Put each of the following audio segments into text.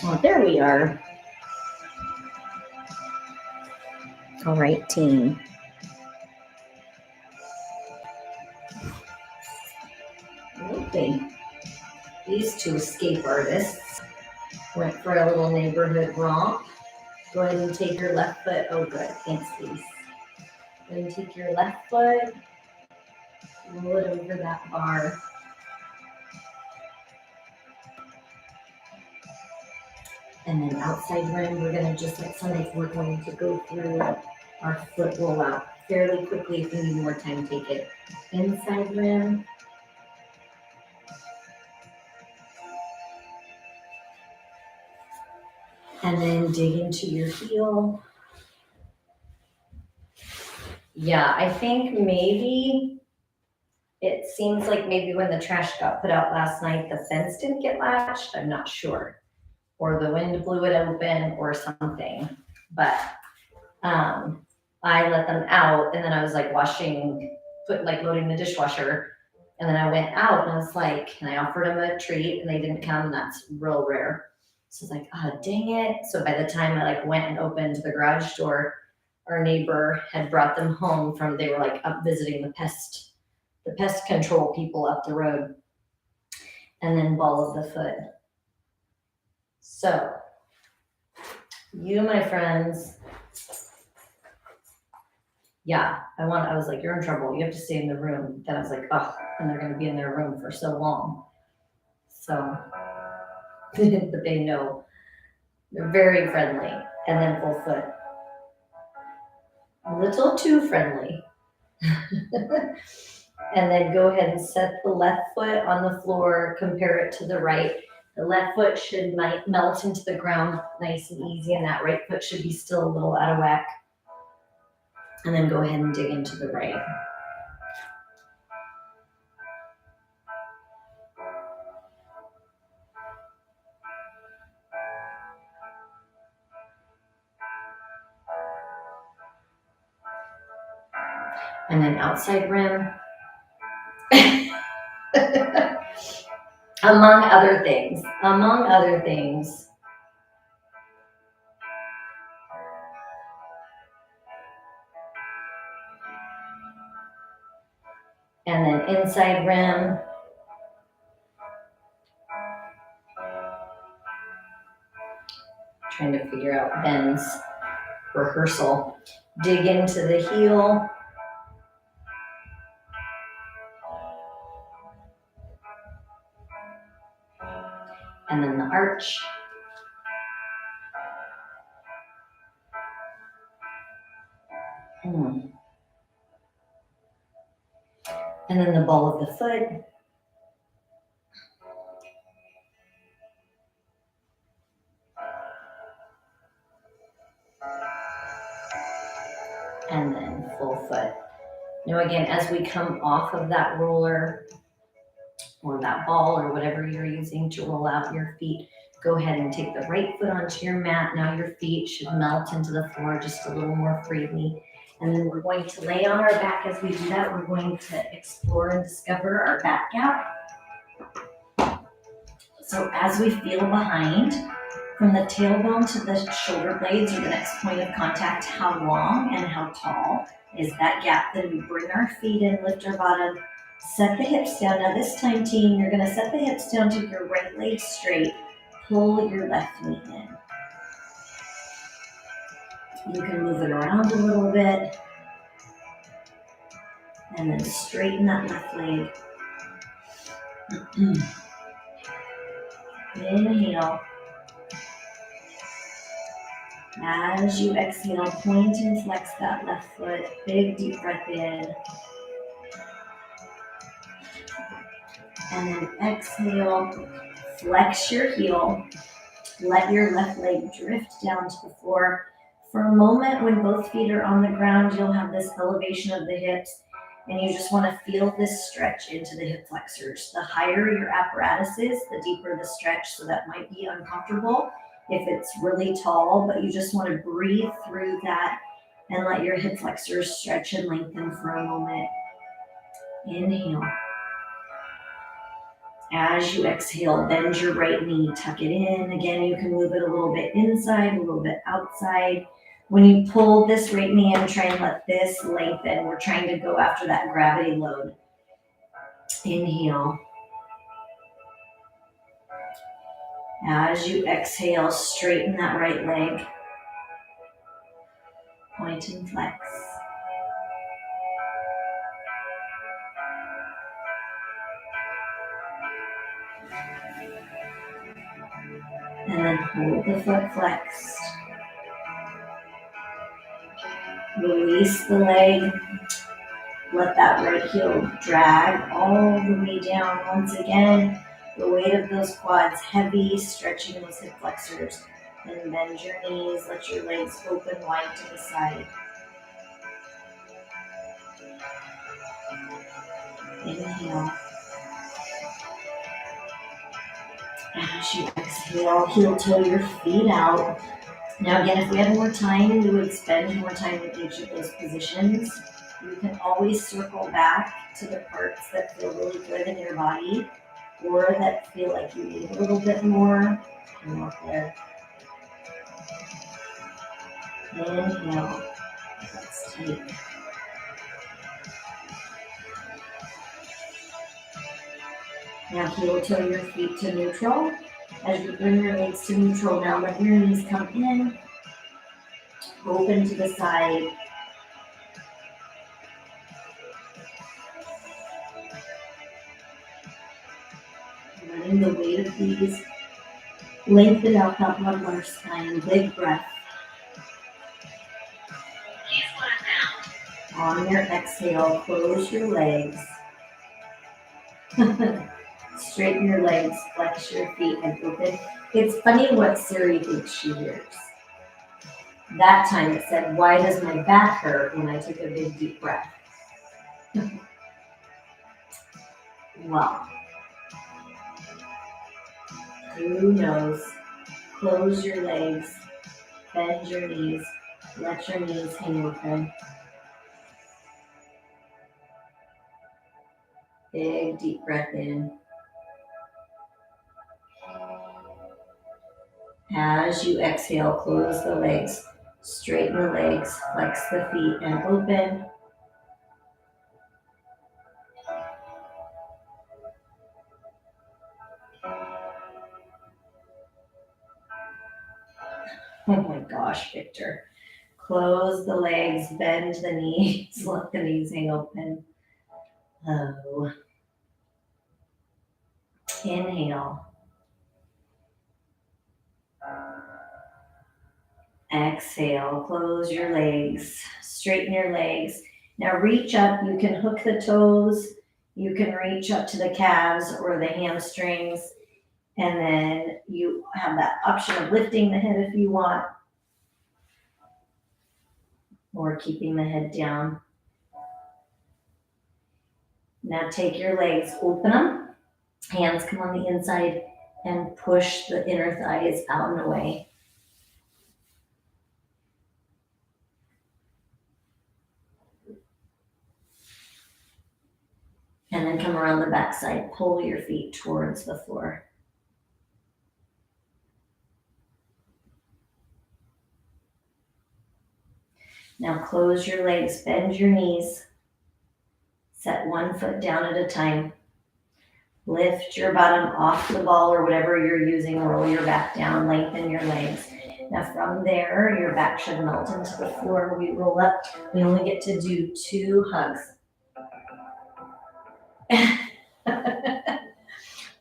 Oh, there we are. All right, team. Okay. These two escape artists went for a little neighborhood romp. Go ahead and take your left foot. Oh, good. Thanks, Lise. Go ahead and take your left foot, roll it over that bar. And then outside rim, we're going to, just like Sunday, we're going to go through our foot rollout fairly quickly. If you need more time, take it. Inside rim. And then dig into your heel. Yeah, I think maybe it seems like maybe when the trash got put out last night, the fence didn't get latched. I'm not sure. Or the wind blew it open or something. But I let them out, and then I was like loading the dishwasher. And then I went out and I was like, and I offered them a treat and they didn't come. That's real rare. So I was like, oh, dang it. So by the time I went and opened the garage door, our neighbor had brought them home they were up visiting the pest control people up the road. And then ball of the foot. So you, my friends, yeah, I was like, you're in trouble. You have to stay in the room. Then I was like, oh, and they're going to be in their room for so long. So, but they know. They're very friendly. And then full foot. A little too friendly. And then go ahead and set the left foot on the floor, compare it to the right. The left foot should melt into the ground nice and easy, and that right foot should be still a little out of whack. And then go ahead and dig into the right. And then outside rim. Among other things. And then inside rim. Trying to figure out Ben's rehearsal. Dig into the heel. And then the arch. And then the ball of the foot. And then full foot. Now again, as we come off of that roller or that ball or whatever you're using to roll out your feet, go ahead and take the right foot onto your mat. Now your feet should melt into the floor just a little more freely. And then we're going to lay on our back. As we do that, we're going to explore and discover our back gap. So as we feel behind, from the tailbone to the shoulder blades, or the next point of contact, how long and how tall is that gap? Then we bring our feet in, lift our bottom, set the hips down. Now this time, team, you're going to set the hips down, take your right leg straight, pull your left knee in. You can move it around a little bit, and then straighten that left leg. Inhale. As you exhale, point and flex that left foot. Big deep breath in. And then exhale, flex your heel. Let your left leg drift down to the floor. For a moment, when both feet are on the ground, you'll have this elevation of the hips, and you just want to feel this stretch into the hip flexors. The higher your apparatus is, the deeper the stretch, so that might be uncomfortable if it's really tall, but you just want to breathe through that and let your hip flexors stretch and lengthen for a moment. Inhale. As you exhale, bend your right knee, tuck it in. Again, you can move it a little bit inside, a little bit outside. When you pull this right knee in, try and let this lengthen. We're trying to go after that gravity load. Inhale. As you exhale, straighten that right leg. Point and flex. And then hold the foot flexed. Release the leg. Let that right heel drag all the way down. Once again, the weight of those quads heavy, stretching those hip flexors. Then bend your knees, let your legs open wide to the side. Inhale. As you exhale, heel toe your feet out. Now again, if we had more time, we would spend more time in each of those positions. You can always circle back to the parts that feel really good in your body or that feel like you need a little bit more. Come up there. Inhale. Let's take. Now heel toe your feet to neutral. As you bring your legs to neutral, now let your knees come in. Open to the side. Letting the weight of these lengthen out that lumbar spine. Big breath. On your exhale, close your legs. Straighten your legs, flex your feet, and open. It's funny what Siri thinks she hears. That time it said, "Why does my back hurt?" when I took a big deep breath. Well, who knows? Close your legs, bend your knees, let your knees hang open. Big deep breath in. As you exhale, close the legs, straighten the legs, flex the feet, and open. Oh my gosh, Victor. Close the legs, bend the knees, let the knees hang open. Oh. Inhale. Exhale, close your legs, straighten your legs. Now reach up, you can hook the toes, you can reach up to the calves or the hamstrings, and then you have that option of lifting the head if you want, or keeping the head down. Now take your legs, open them, hands come on the inside, and push the inner thighs out and away. And then come around the backside, pull your feet towards the floor. Now close your legs, bend your knees, set one foot down at a time. Lift your bottom off the ball or whatever you're using, roll your back down, lengthen your legs. Now from there, your back should melt into the floor. We roll up, we only get to do 2 hugs.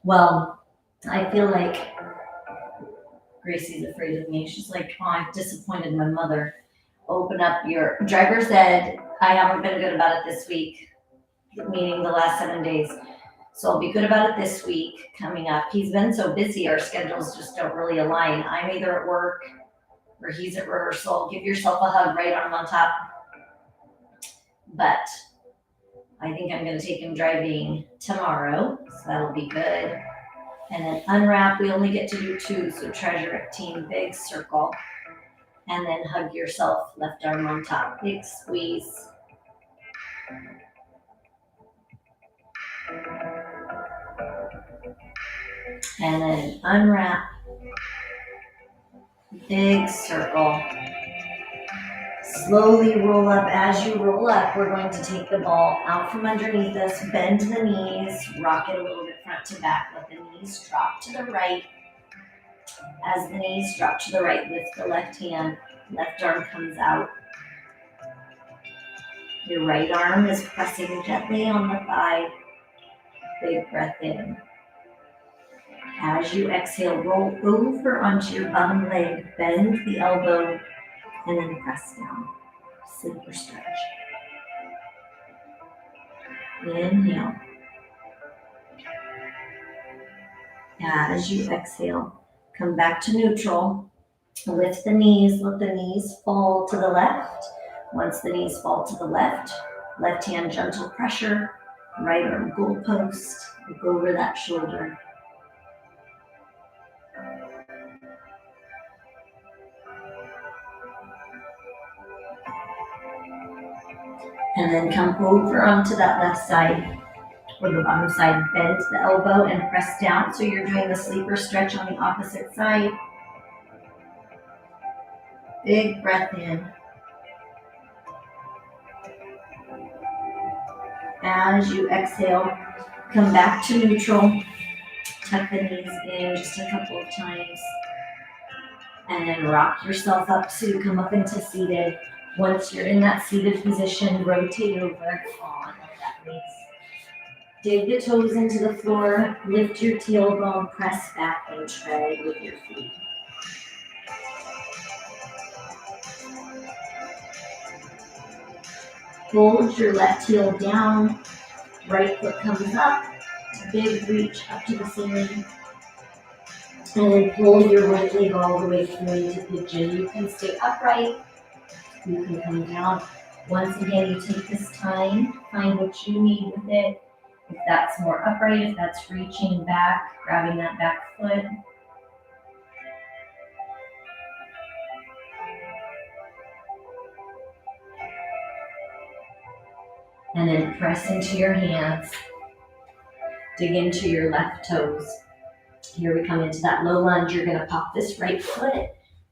Well, I feel like Gracie's afraid of me. She's like, "Oh, I've disappointed my mother." Open up your driver's ed. I haven't been good about it this week, meaning the last 7 days. So I'll be good about it this week coming up. He's been so busy, our schedules just don't really align. I'm either at work or he's at rehearsal. Give yourself a hug, right arm on top. But I think I'm going to take him driving tomorrow, so that'll be good. And then unwrap, we only get to do 2, so treasure it, team, big circle. And then hug yourself, left arm on top, big squeeze. And then unwrap, big circle. Slowly roll up. As you roll up, we're going to take the ball out from underneath us, bend the knees, rock it a little bit front to back, let the knees drop to the right. As the knees drop to the right, lift the left hand, left arm comes out. Your right arm is pressing gently on the thigh. Big breath in. As you exhale, roll over onto your bottom leg, bend the elbow, and then press down. Sleeper stretch. Inhale. As you exhale, come back to neutral. Lift the knees, let the knees fall to the left. Once the knees fall to the left hand gentle pressure, right arm goalpost, look over that shoulder. And then come over onto that left side or the bottom side, bend the elbow and press down. So you're doing the sleeper stretch on the opposite side. Big breath in. As you exhale, come back to neutral. Tuck the knees in just a couple of times. And then rock yourself up so you come up into seated. Once you're in that seated position, rotate over on that base. Dig the toes into the floor, lift your tailbone, press back and tread with your feet. Hold your left heel down, right foot comes up, big reach up to the ceiling. And then pull your right leg all the way through into pigeon. You can stay upright, you can come down. Once again, you take this time, find what you need with it. If that's more upright, if that's reaching back, grabbing that back foot. And then press into your hands. Dig into your left toes. Here we come into that low lunge. You're gonna pop this right foot,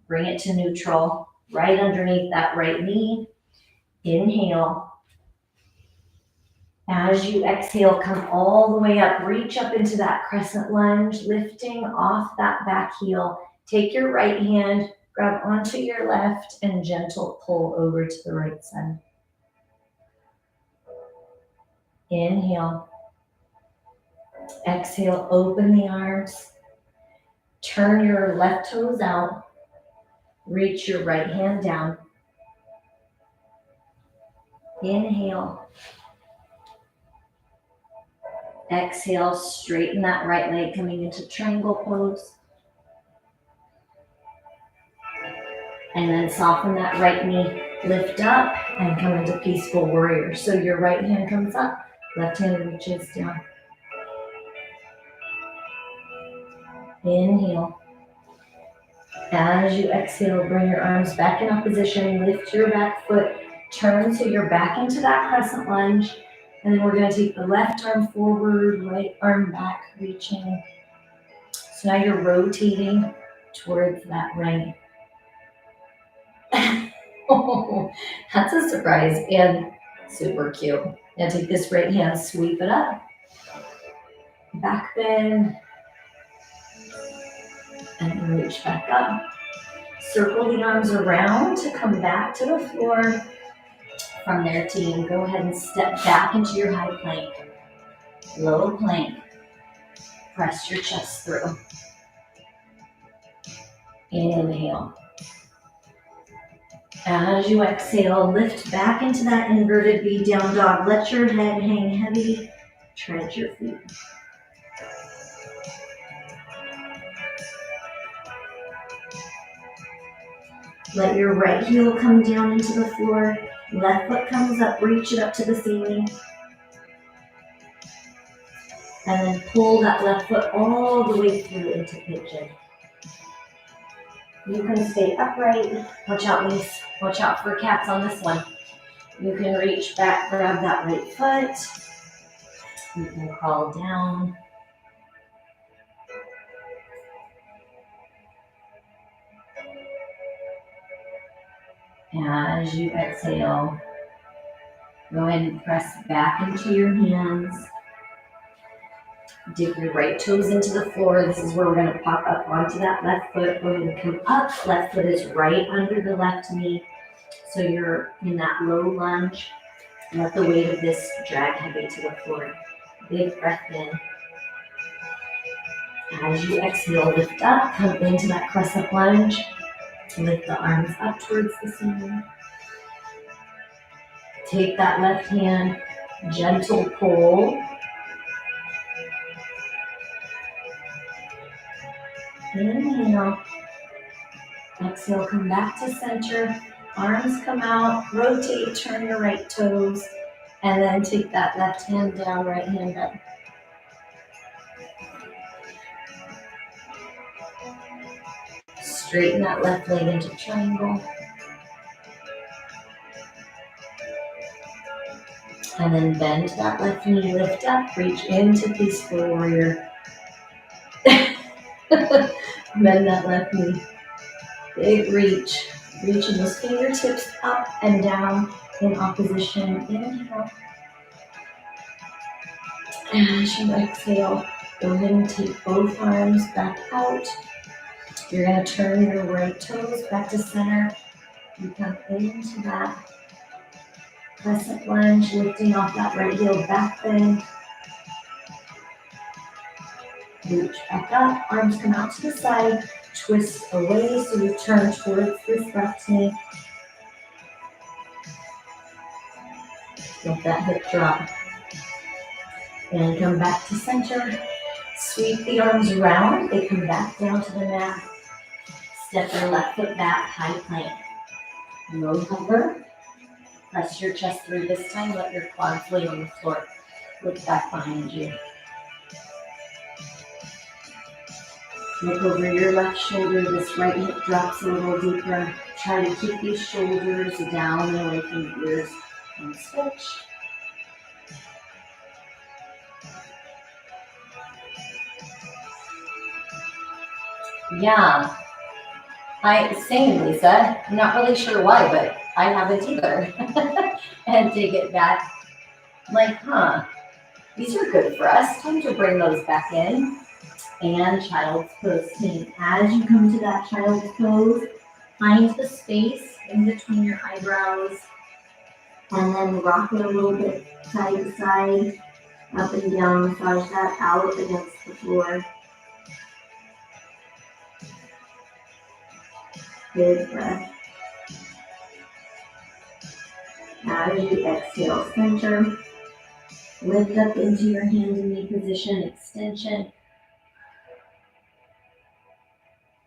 bring it to neutral, right underneath that right knee. Inhale. As you exhale, come all the way up, reach up into that crescent lunge, lifting off that back heel. Take your right hand, grab onto your left, and gentle pull over to the right side. Inhale. Exhale, open the arms. Turn your left toes out. Reach your right hand down. Inhale. Exhale, straighten that right leg coming into triangle pose. And then soften that right knee, lift up and come into peaceful warrior. So your right hand comes up, left hand reaches down. Inhale. As you exhale, bring your arms back in opposition, lift your back foot, turn so you're back into that crescent lunge. And then we're going to take the left arm forward, right arm back, reaching. So now you're rotating towards that right. Oh, that's a surprise and super cute. Now take this right hand, sweep it up, back bend, and reach back up. Circle the arms around to come back to the floor. From there, team, go ahead and step back into your high plank. Low plank. Press your chest through. Inhale. As you exhale, lift back into that inverted V down dog. Let your head hang heavy. Tread your feet. Let your right heel come down into the floor. Left foot comes up, reach it up to the ceiling. And then pull that left foot all the way through into pigeon. You can stay upright. Watch out, knees. Watch out for cats on this one. You can reach back, grab that right foot. You can crawl down. As you exhale, go ahead and press back into your hands. Dig your right toes into the floor. This is where we're going to pop up onto that left foot. We're going to come up. Left foot is right under the left knee. So you're in that low lunge. Let the weight of this drag heavy to the floor. Big breath in. As you exhale, lift up. Come into that press up lunge. Lift the arms up towards the ceiling. Take that left hand, gentle pull. Inhale. Exhale, come back to center. Arms come out, rotate, turn your right toes, and then take that left hand down, right hand up. Straighten that left leg into triangle. And then bend that left knee, lift up, reach into peaceful warrior. Bend that left knee. Big reach. Reaching those fingertips up and down in opposition. Inhale. And as you exhale, go ahead and take both arms back out. You're going to turn your right toes back to center. You come into that crescent lunge, lifting off that right heel back bend. Reach back up, arms come out to the side, twist away so you turn towards this left knee. Let that hip drop. And come back to center. Sweep the arms around, they come back down to the mat. Step your left foot back, high plank. Low hover. Press your chest through this time, let your quads lay on the floor. Look back behind you. Look over your left shoulder, this right hip drops a little deeper. Try to keep these shoulders down and away from the ears. And switch. Yeah, same, Lisa. I'm not really sure why, but I haven't either. And take it back. Like, these are good for us. Time to bring those back in. And child's pose. As you come to that child's pose, find the space in between your eyebrows. And then rock it a little bit side to side, up and down. Massage that out against the floor. Big breath. As you exhale, center. Lift up into your hand and knee position, extension.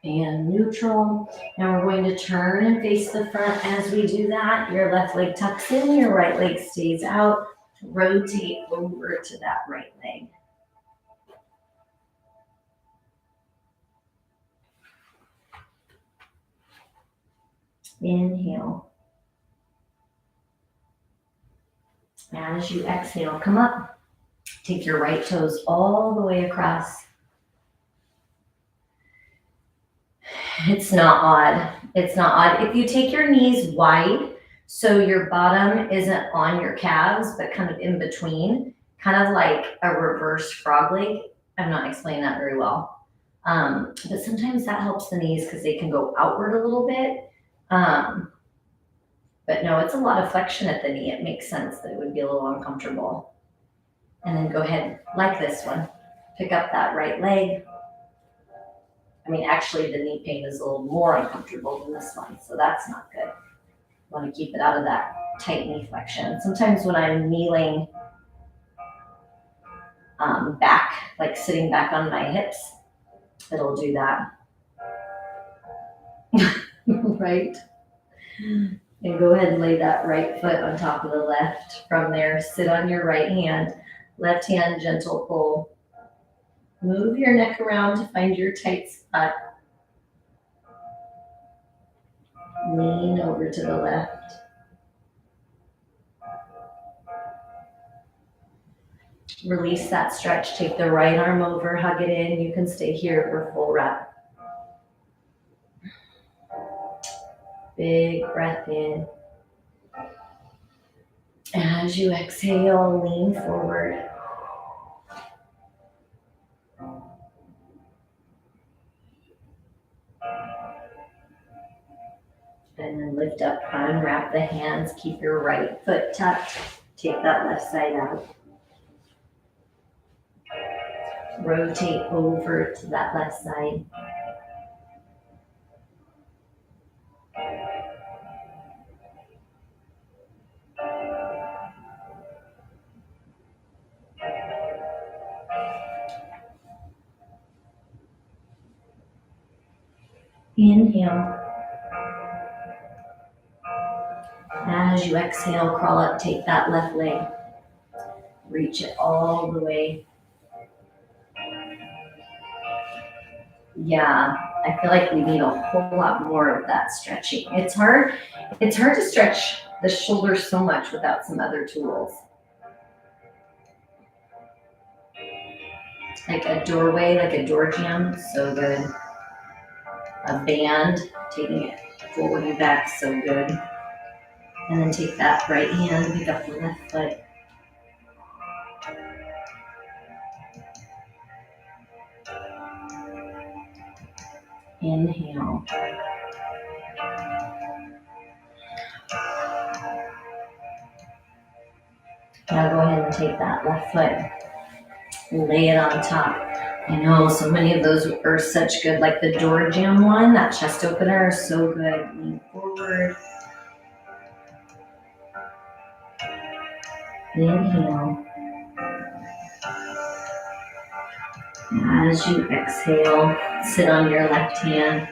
And neutral. Now we're going to turn and face the front. As we do that, your left leg tucks in, your right leg stays out. Rotate over to that right leg. Inhale. As you exhale, come up. Take your right toes all the way across. It's not odd. It's not odd. If you take your knees wide, so your bottom isn't on your calves, but kind of in between, kind of like a reverse frog leg. I'm not explaining that very well. But sometimes that helps the knees because they can go outward a little bit. But no, it's a lot of flexion at the knee. It makes sense that it would be a little uncomfortable. And then go ahead, like this one, pick up that right leg. I mean, actually the knee pain is a little more uncomfortable than this one, so that's not good. Want to keep it out of that tight knee flexion. Sometimes when I'm kneeling back, like sitting back on my hips, it'll do that. Right? And go ahead and lay that right foot on top of the left. From there, sit on your right hand. Left hand, gentle pull. Move your neck around to find your tight spot. Lean over to the left. Release that stretch. Take the right arm over, hug it in. You can stay here for full wrap. Big breath in. As you exhale, lean forward. And then lift up, unwrap the hands, keep your right foot tucked, take that left side out. Rotate over to that left side. Inhale. As you exhale, crawl up, take that left leg. Reach it all the way. Yeah, I feel like we need a whole lot more of that stretching. It's hard to stretch the shoulders so much without some other tools. Like a doorway, like a door jamb, so good. A band, taking it forward and back, so good. And then take that right hand, pick up the left foot. Inhale. Now go ahead and take that left foot, lay it on top. I know so many of those are such good, like the door jamb one, that chest opener is so good. Lean forward. Inhale. As you exhale, sit on your left hand,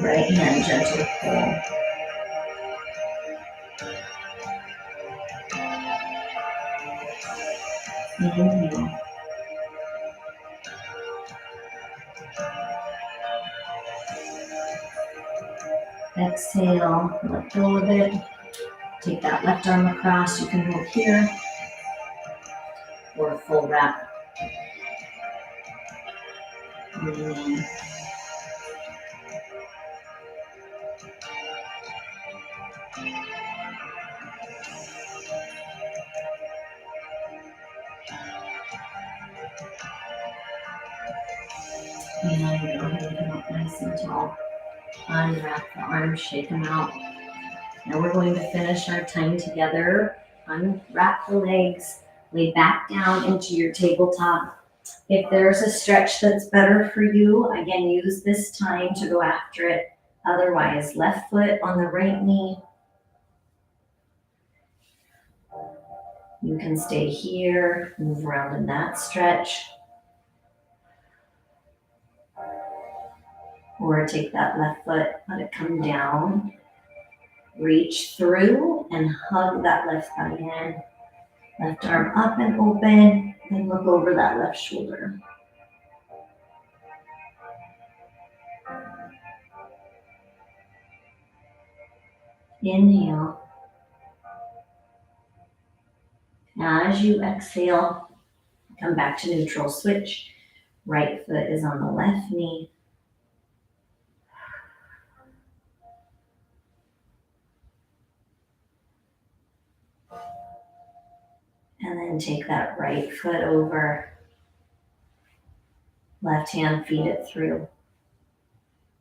right hand gentle pull. Inhale. Exhale, let go of it. Take that left arm across. You can hold here or a full wrap. Lean in. And go ahead and come up nice and tall. Unwrap the arms, shake them out. Now we're going to finish our time together. Unwrap the legs, lay back down into your tabletop. If there's a stretch that's better for you, again, use this time to go after it. Otherwise, left foot on the right knee. You can stay here, move around in that stretch. Or take that left foot, let it come down. Reach through and hug that left thigh in. Left arm up and open, and look over that left shoulder. Inhale. As you exhale, come back to neutral. Switch. Right foot is on the left knee. And then take that right foot over. Left hand, feed it through.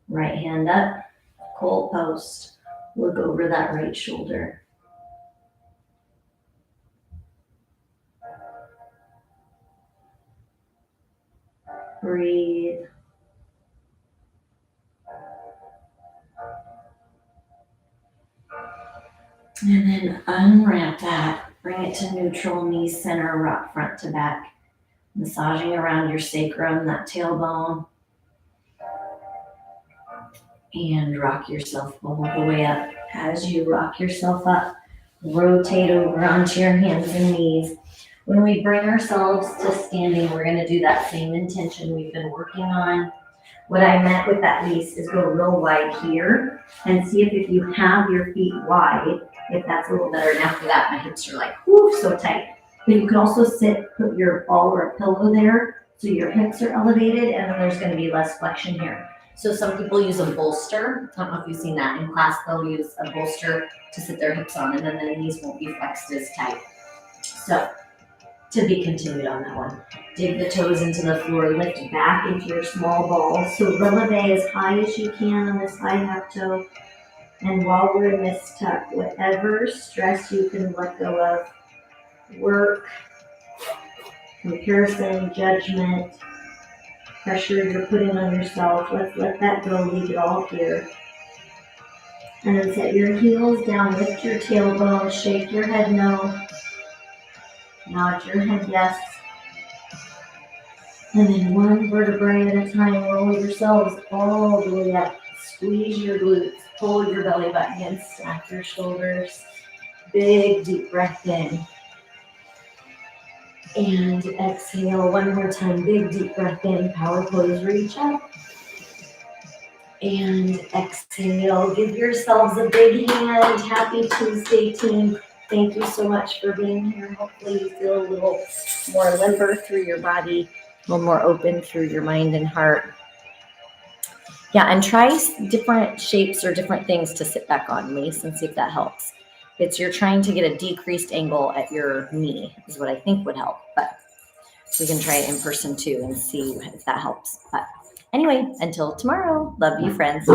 Right hand up, cold post. Look over that right shoulder. Breathe. And then unwrap that. Bring it to neutral, knees center, rock front to back. Massaging around your sacrum, that tailbone. And rock yourself all the way up. As you rock yourself up, rotate over onto your hands and knees. When we bring ourselves to standing, we're going to do that same intention we've been working on. What I meant with that lease is go real wide here and see if you have your feet wide, if that's a little better. And after that, my hips are like, whoo, so tight. But you can also put your ball or a pillow there so your hips are elevated, and then there's going to be less flexion here. So some people use a bolster. I don't know if you've seen that in class. They'll use a bolster to sit their hips on, and then the knees won't be flexed as tight. So to be continued on that one. Dig the toes into the floor, lift back into your small ball. So releve as high as you can on the side half toe. And while we're in this tuck, whatever stress you can let go of, work, comparison, judgment, pressure you're putting on yourself, let's let that go, leave it all here. And then set your heels down, lift your tailbone, shake your head no, nod your head yes. And then one vertebrae at a time, roll yourselves all the way up. Squeeze your glutes, pull your belly button in, stack your shoulders. Big deep breath in. And exhale one more time, big deep breath in, power pose, reach up. And exhale, give yourselves a big hand. Happy Tuesday, team. Thank you so much for being here. Hopefully you feel a little more limber through your body, a little more open through your mind and heart. Yeah, and try different shapes or different things to sit back on, Lise, and see if that helps. It's you're trying to get a decreased angle at your knee is what I think would help, but we can try it in person too and see if that helps. But anyway, until tomorrow, love you, friends.